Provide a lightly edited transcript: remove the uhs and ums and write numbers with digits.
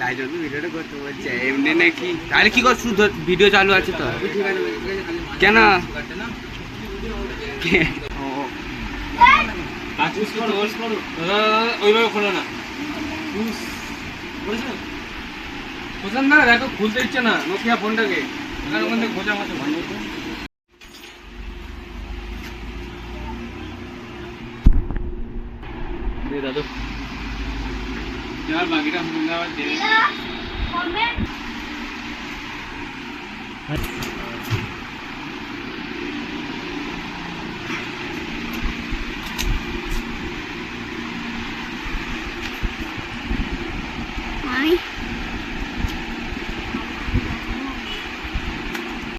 তাই জন্য ভিডিওটা করতে বলছে এমনি নাকি। তাহলে কি কর, শুধু ভিডিও চালু আছে তো কেন? ওইভাবে খোলো না, খোঁজান না, দেখো খুলতে ইচ্ছে না নোকিয়া ফোনটাকে, ওখানে ওখান থেকে খোঁজা মতো ভালো। দাদু বাকিটা ফোন আবার দেবে। Bye.